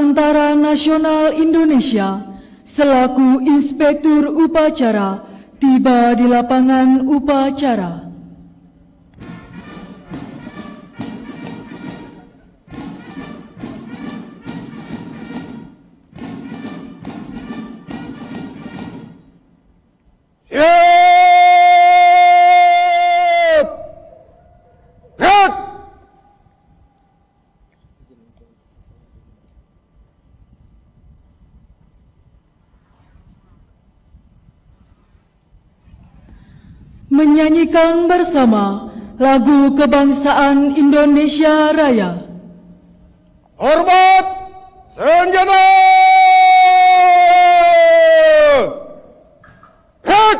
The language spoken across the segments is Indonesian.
Tentara Nasional Indonesia selaku Inspektur Upacara tiba di lapangan upacara. Menyanyikan bersama lagu kebangsaan Indonesia Raya. Hormat senjata! Hek!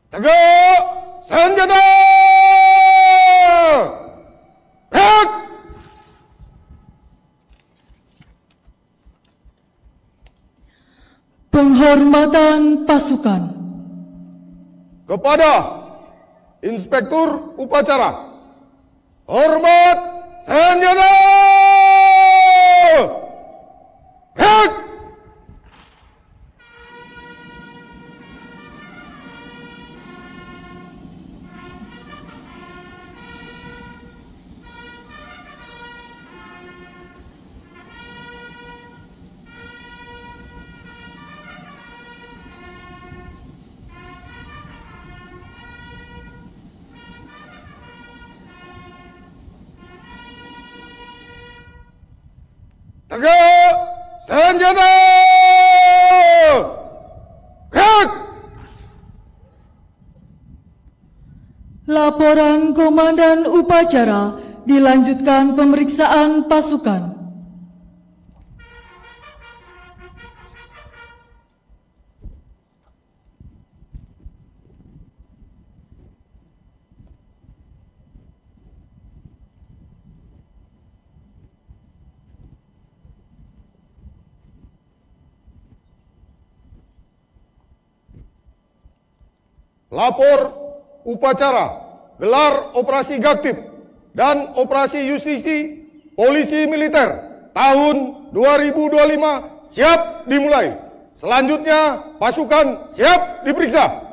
Tegak senjata! Hek! Penghormatan pasukan kepada Inspektur Upacara. Hormat senjata! Hek! Tegak senjata! Hek! Laporan Komandan Upacara dilanjutkan pemeriksaan pasukan. Lapor upacara gelar operasi Gaktib dan operasi justisi polisi militer tahun 2025 siap dimulai. Selanjutnya pasukan siap diperiksa.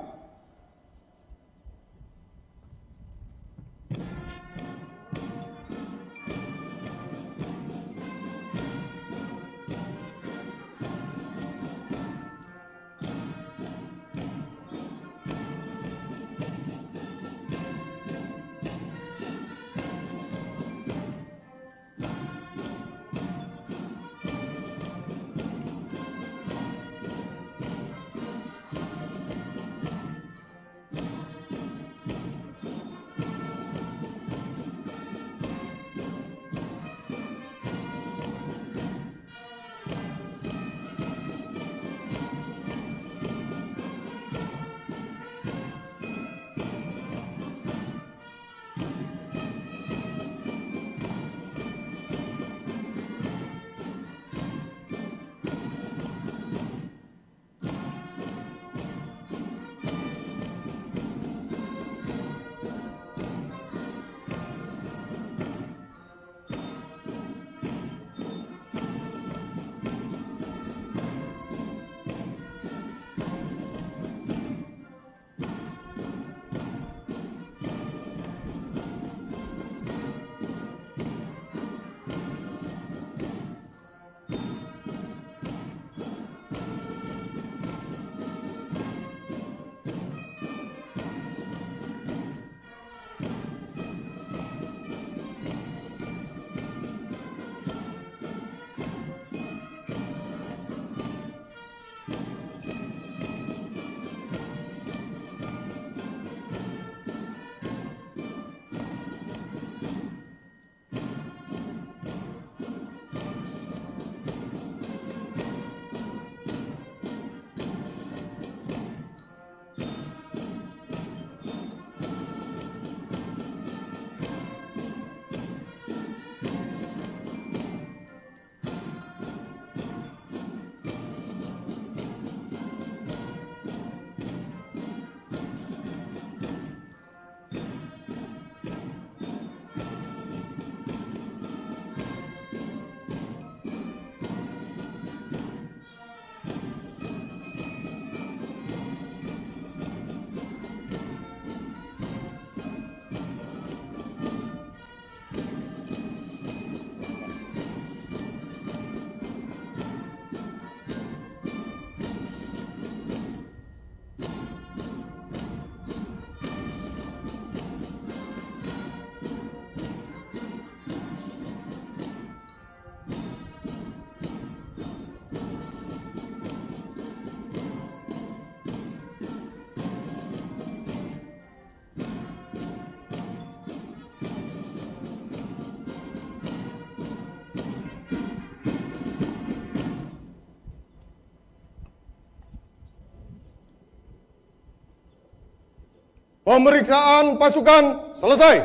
Pemeriksaan pasukan selesai.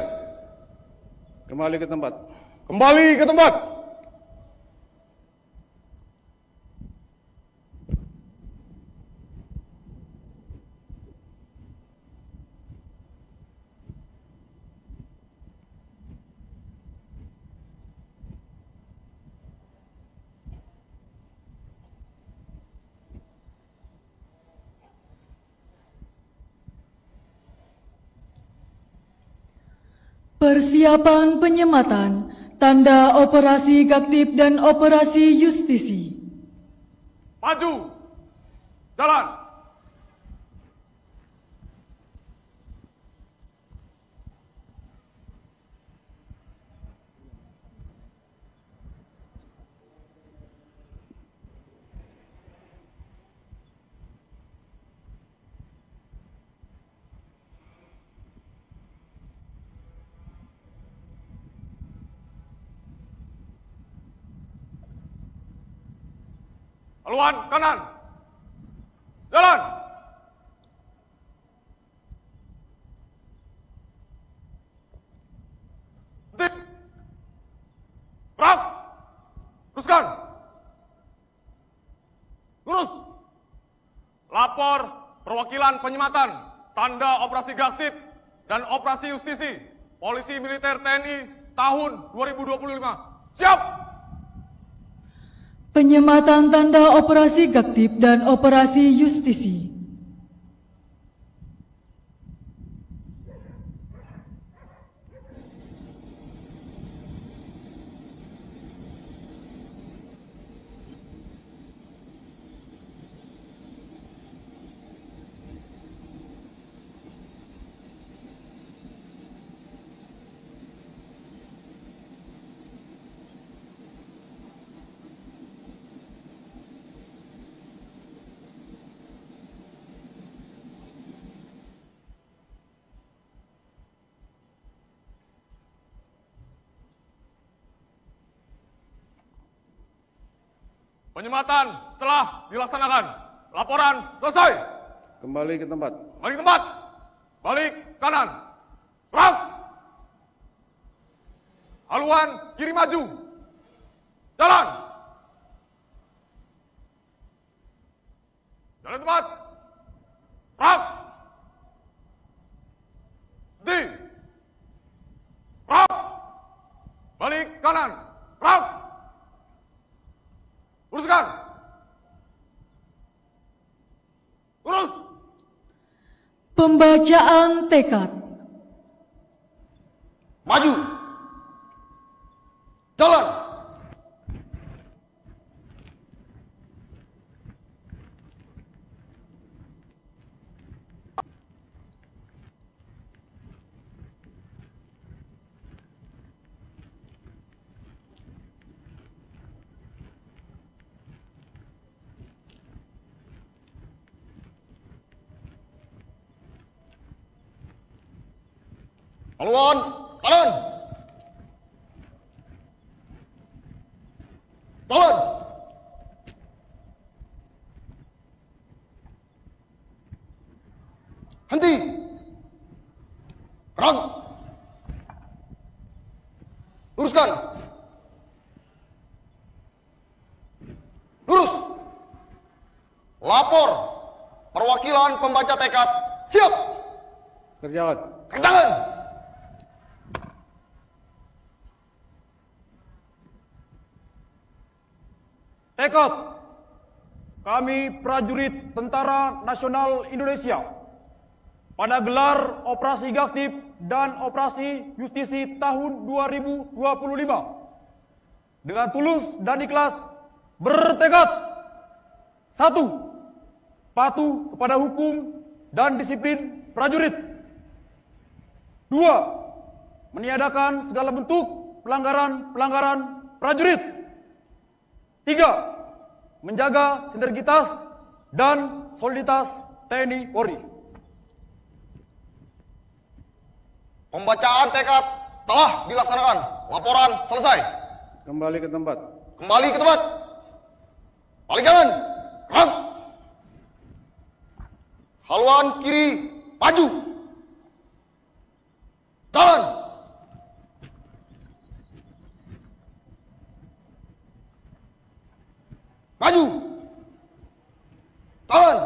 Kembali ke tempat. Kembali ke tempat. Persiapan penyematan, tanda operasi Gaktip dan operasi Justisi. Maju, jalan. Haluan kanan, jalan. Henti, gerak, teruskan, lurus. Lapor perwakilan penyematan, tanda operasi Gaktip dan operasi Justisi, Polisi Militer TNI tahun 2025. Siap! Penyematan tanda operasi Gaktip dan operasi Justisi. Penyematan telah dilaksanakan. Laporan selesai. Kembali ke tempat. Balik tempat. Balik kanan. Gerak. Haluan kiri maju. Jalan. Jalan tempat. Gerak. Henti. Gerak. Balik kanan. Gerak. Luruskan. Lurus. Pembacaan tekad. Maju. Jalan. Haluan kanan. Jalan. Henti. Gerak. Luruskan. Lurus. Lapor perwakilan pembaca tekad. Siap. Kerjakan. Kerjakan. Tekad, kami prajurit Tentara Nasional Indonesia pada gelar Operasi Gaktip dan Operasi Justisi tahun 2025 dengan tulus dan ikhlas bertekad: 1. Patuh kepada hukum dan disiplin prajurit. 2. Meniadakan segala bentuk pelanggaran prajurit. 3. Menjaga sinergitas dan soliditas TNI Polri. Pembacaan tekad telah dilaksanakan. Laporan selesai. Kembali ke tempat. Kembali ke tempat. Balik kanan. Gerak. Haluan kiri maju. Jalan. Maju. Jalan.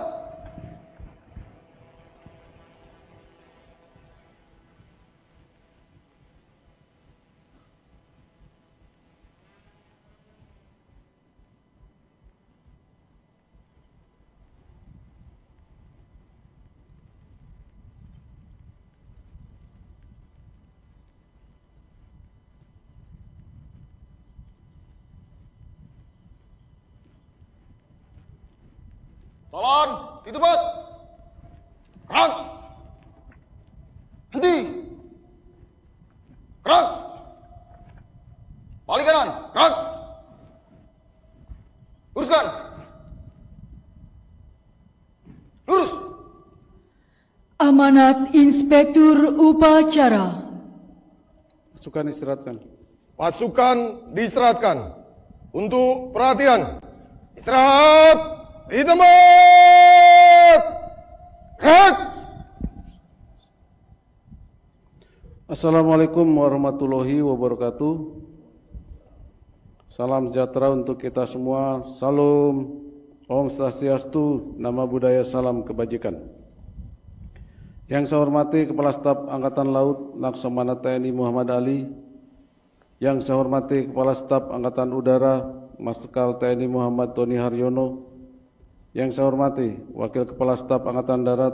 Jalan di tempat. Gerak. Henti. Gerak. Balik kanan. Gerak. Luruskan. Lurus. Amanat Inspektur Upacara. Pasukan istirahatkan. Pasukan diistirahatkan. Untuk perhatian. Istirahat. Di tempat. Gerak. Assalamualaikum warahmatullahi wabarakatuh. Salam sejahtera untuk kita semua. Salam. Om Swastiastu. Nama budaya salam kebajikan. Yang saya hormati Kepala Staf Angkatan Laut Laksamana TNI Muhammad Ali. Yang saya hormati Kepala Staf Angkatan Udara Marsikal TNI Muhammad Tony Haryono. Yang saya hormati Wakil Kepala Staf Angkatan Darat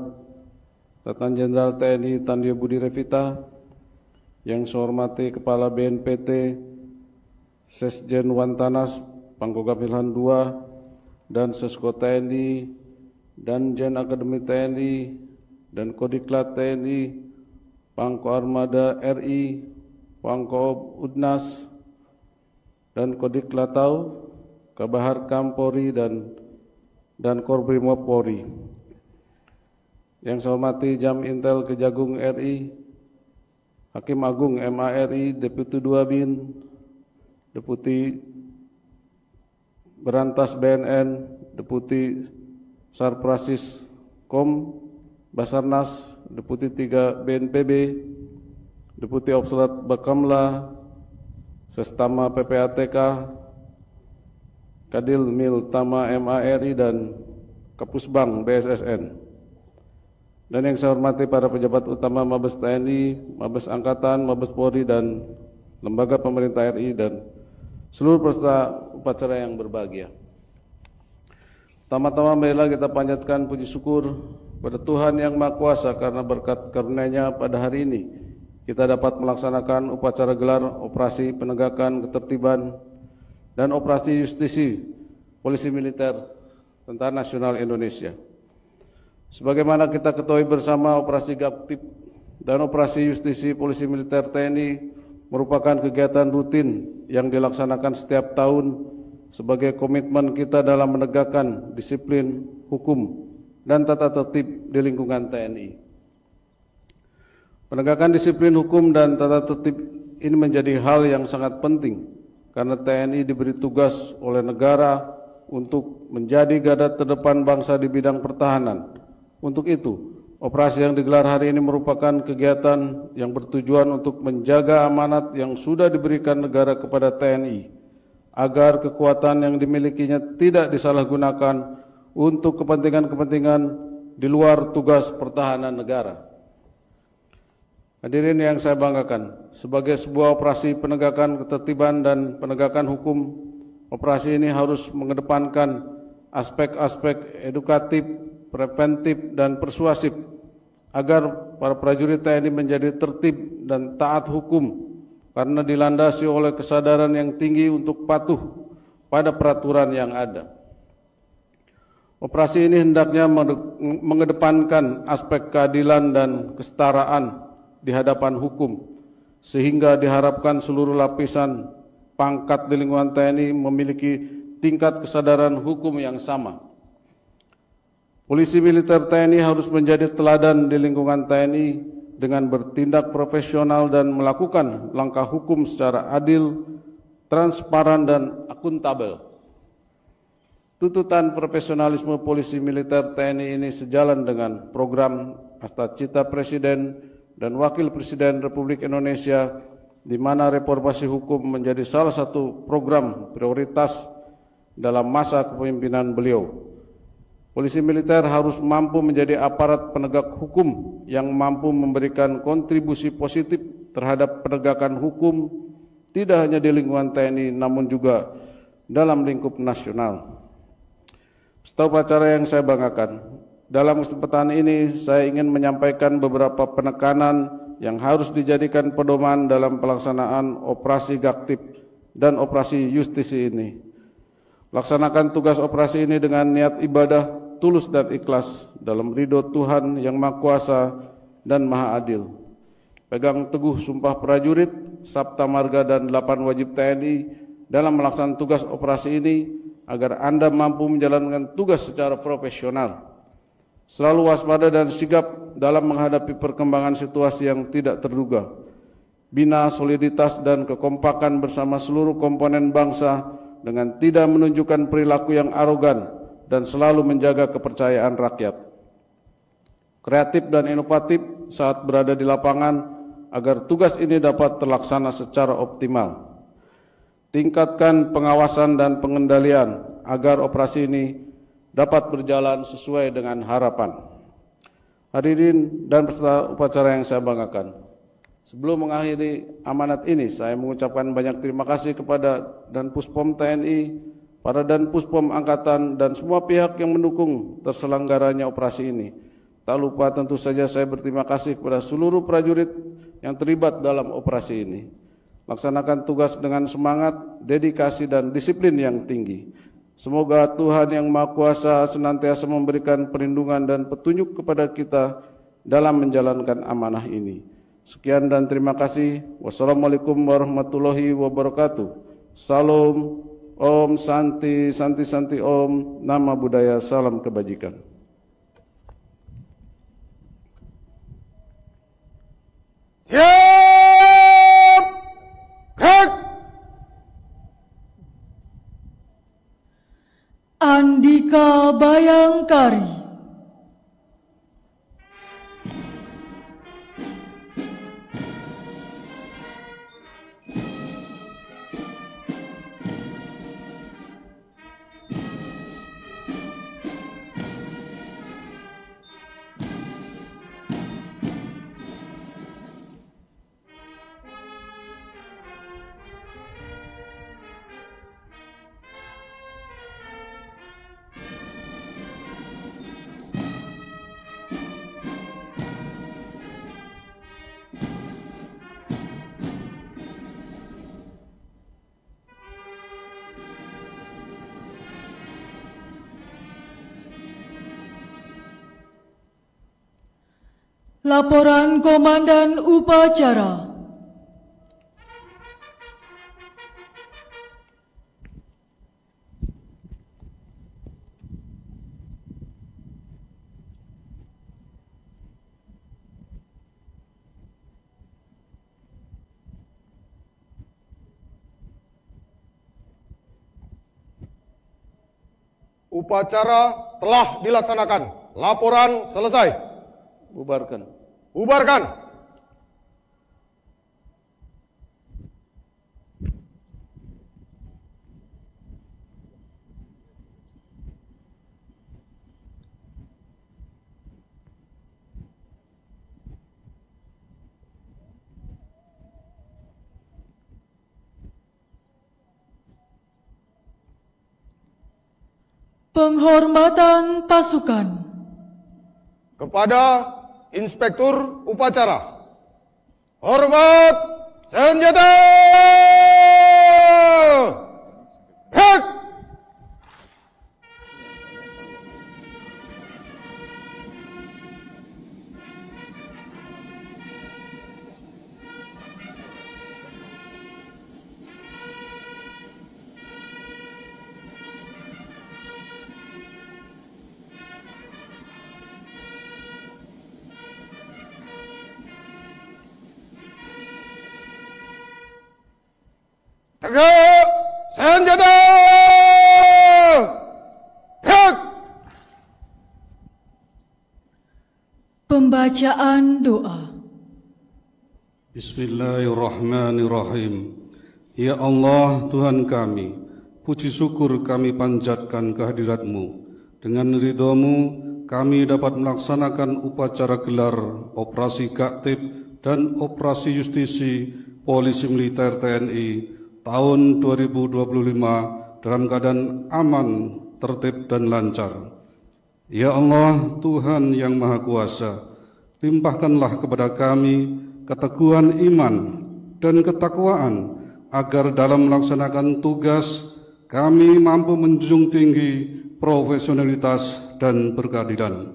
Letnan Jenderal TNI Tandio Budi Revita. Yang saya hormati Kepala BNPT Sesjen Wantanas Pangkogap Wilhan II dan Sesko TNI dan Jen Akademi TNI dan Kodiklat TNI, Pangko Armada RI, Pangko Udnas dan Kodiklatau, Kabahar Kampori dan Korbrimob Polri. Yang saya hormati Jam Intel Kejagung RI, Hakim Agung MARI, Deputi 2 BIN, Deputi Berantas BNN, Deputi Sarprasis Kom, Basarnas, Deputi 3 BNPB, Deputi Obslat Bakamla, Sestama PPATK, Kadil Mil Tama MARI dan Kapusbang BSSN. Dan yang saya hormati para pejabat utama Mabes TNI, Mabes Angkatan, Mabes Polri dan lembaga pemerintah RI dan seluruh peserta upacara yang berbahagia. Tama-tama marilah kita panjatkan puji syukur pada Tuhan Yang Maha Kuasa karena berkat karunia-Nya pada hari ini kita dapat melaksanakan upacara gelar operasi penegakan ketertiban dan operasi justisi Polisi Militer Tentara Nasional Indonesia. Sebagaimana kita ketahui bersama, operasi Gaptip dan operasi justisi Polisi Militer TNI merupakan kegiatan rutin yang dilaksanakan setiap tahun sebagai komitmen kita dalam menegakkan disiplin hukum dan tata tertib di lingkungan TNI. Penegakan disiplin hukum dan tata tertib ini menjadi hal yang sangat penting karena TNI diberi tugas oleh negara untuk menjadi garda terdepan bangsa di bidang pertahanan. Untuk itu, operasi yang digelar hari ini merupakan kegiatan yang bertujuan untuk menjaga amanat yang sudah diberikan negara kepada TNI, agar kekuatan yang dimilikinya tidak disalahgunakan untuk kepentingan-kepentingan di luar tugas pertahanan negara. Hadirin yang saya banggakan, sebagai sebuah operasi penegakan ketertiban dan penegakan hukum, operasi ini harus mengedepankan aspek-aspek edukatif, preventif, dan persuasif agar para prajurit TNI menjadi tertib dan taat hukum karena dilandasi oleh kesadaran yang tinggi untuk patuh pada peraturan yang ada. Operasi ini hendaknya mengedepankan aspek keadilan dan kesetaraan di hadapan hukum, sehingga diharapkan seluruh lapisan pangkat di lingkungan TNI memiliki tingkat kesadaran hukum yang sama. Polisi militer TNI harus menjadi teladan di lingkungan TNI dengan bertindak profesional dan melakukan langkah hukum secara adil, transparan, dan akuntabel. Tuntutan profesionalisme polisi militer TNI ini sejalan dengan program Cita Presiden dan Wakil Presiden Republik Indonesia, di mana reformasi hukum menjadi salah satu program prioritas dalam masa kepemimpinan beliau. Polisi militer harus mampu menjadi aparat penegak hukum yang mampu memberikan kontribusi positif terhadap penegakan hukum tidak hanya di lingkungan TNI namun juga dalam lingkup nasional. Peserta upacara yang saya banggakan, dalam kesempatan ini saya ingin menyampaikan beberapa penekanan yang harus dijadikan pedoman dalam pelaksanaan operasi Gaktip dan operasi Justisi ini. Laksanakan tugas operasi ini dengan niat ibadah tulus dan ikhlas dalam ridho Tuhan yang Maha Kuasa dan Maha Adil. Pegang teguh sumpah prajurit, Sabta Marga dan 8 wajib TNI dalam melaksanakan tugas operasi ini agar Anda mampu menjalankan tugas secara profesional. Selalu waspada dan sigap dalam menghadapi perkembangan situasi yang tidak terduga. Bina soliditas dan kekompakan bersama seluruh komponen bangsa dengan tidak menunjukkan perilaku yang arogan dan selalu menjaga kepercayaan rakyat. Kreatif dan inovatif saat berada di lapangan agar tugas ini dapat terlaksana secara optimal. Tingkatkan pengawasan dan pengendalian agar operasi ini dapat berjalan sesuai dengan harapan. Hadirin dan peserta upacara yang saya banggakan, sebelum mengakhiri amanat ini, saya mengucapkan banyak terima kasih kepada Danpuspom TNI, para Danpuspom Angkatan, dan semua pihak yang mendukung terselenggaranya operasi ini. Tak lupa tentu saja saya berterima kasih kepada seluruh prajurit yang terlibat dalam operasi ini. Laksanakan tugas dengan semangat, dedikasi, dan disiplin yang tinggi. Semoga Tuhan yang Maha Kuasa senantiasa memberikan perlindungan dan petunjuk kepada kita dalam menjalankan amanah ini. Sekian dan terima kasih. Wassalamualaikum warahmatullahi wabarakatuh. Salam, Om Santi, Santi Santi Om, Nama Budaya, salam kebajikan. Siap! Gerak! Andika Bayangkari. Laporan Komandan Upacara. Upacara telah dilaksanakan. Laporan selesai. Bubarkan. Bubarkan. Penghormatan pasukan. Kepada Inspektur Upacara. Hormat senjata! Hek! Tegak senjata! Hek! Pembacaan doa. Bismillahirrahmanirrahim. Ya Allah, Tuhan kami, puji syukur kami panjatkan kehadirat-Mu. Dengan ridho-Mu, kami dapat melaksanakan upacara gelar Operasi Gaktib dan Operasi Justisi Polisi Militer TNI tahun 2025 dalam keadaan aman, tertib, dan lancar. Ya Allah, Tuhan yang Maha Kuasa, limpahkanlah kepada kami keteguhan iman dan ketakwaan agar dalam melaksanakan tugas kami mampu menjunjung tinggi profesionalitas dan berkeadilan.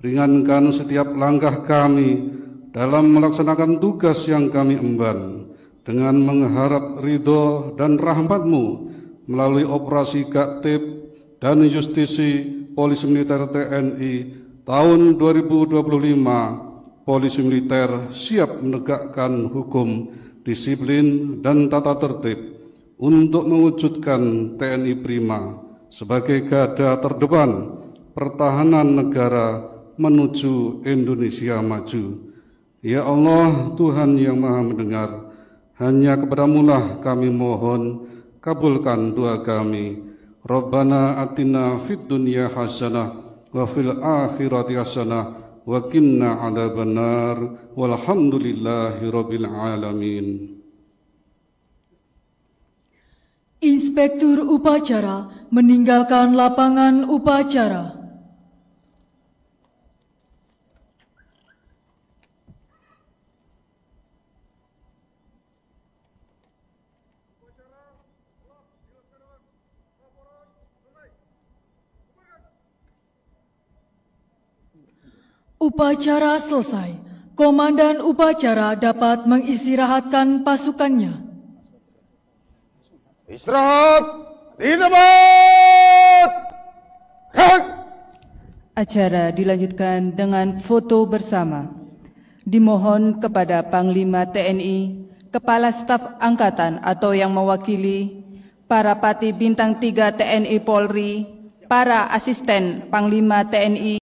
Ringankan setiap langkah kami dalam melaksanakan tugas yang kami emban dengan mengharap ridho dan rahmat-Mu melalui operasi Gaktib dan Justisi Polisi Militer TNI tahun 2025. Polisi militer siap menegakkan hukum, disiplin, dan tata tertib untuk mewujudkan TNI prima sebagai garda terdepan pertahanan negara menuju Indonesia maju. Ya Allah, Tuhan yang Maha Mendengar, hanya kepada-Mu-lah kami mohon, kabulkan doa kami. Rabbana atina fid dunya hasanah wa fil akhirati hasanah wa qina adzabannar walhamdulillahi rabbil alamin. Inspektur upacara meninggalkan lapangan upacara. Upacara selesai. Komandan upacara dapat mengistirahatkan pasukannya. Istirahat di tempat. Acara dilanjutkan dengan foto bersama. Dimohon kepada Panglima TNI, Kepala Staf Angkatan atau yang mewakili, para Pati Bintang 3 TNI Polri, para asisten Panglima TNI,